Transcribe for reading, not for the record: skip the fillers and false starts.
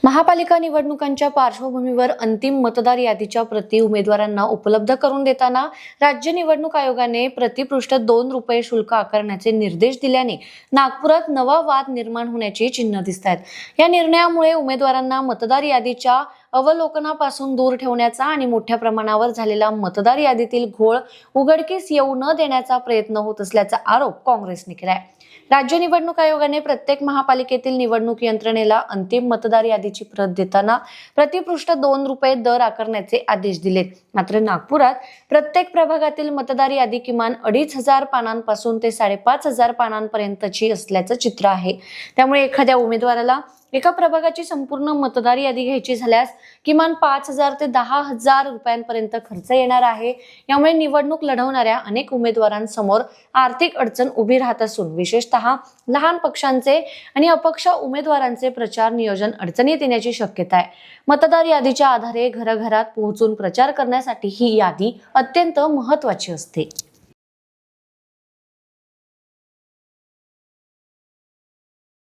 महापालिका निवडणुकांच्या पार्श्वभूमीवर अंतिम मतदार यादीच्या प्रती उमेदवारांना उपलब्ध करून देताना राज्य निवडणूक आयोगाने प्रतिपृष्ठ 2 रुपये शुल्क आकारण्याचे निर्देश दिल्याने नागपुरात नवा वाद निर्माण होण्याची चिन्ह दिसतात। या निर्णयामुळे उमेदवारांना मतदार यादीच्या अवलोकनापासून दूर ठेवण्याचा आणि मोठ्या प्रमाणावर झालेला मतदार यादीतील घोळ उघडकीस येऊ न देण्याचा प्रयत्न होत असल्याचा आरोप काँग्रेसने केलाय। राज्य निवडणूक आयोगाने प्रत्येक महापालिकेतील निवडणूक यंत्रणेला अंतिम मतदार यादीची प्रत देताना प्रतिपृष्ठ 2 रुपये दर आकारण्याचे आदेश दिलेत। मात्र नागपुरात प्रत्येक प्रभागातील मतदार यादी किमान 2500 पानांपासून ते 5500 पानांपर्यंतची असल्याचं चित्र आहे। त्यामुळे एखाद्या उमेदवाराला एका प्रभागाची संपूर्ण मतदार यादी घ्यायची झाल्यास किमान 5000 ते 10000 रुपयांपर्यंत खर्च येणार आहे। यामुळे निवडणूक लढवणाऱ्या अनेक उमेदवारांसमोर आर्थिक अडचण उभी राहत असून विशेषतः लहान पक्षांचे आणि अपक्ष उमेदवारांचे प्रचार नियोजन अडचणीत येण्याची शक्यता आहे। मतदार यादीच्या आधारे घराघरात पोहोचून प्रचार करण्यासाठी ही यादी अत्यंत महत्त्वाची असते।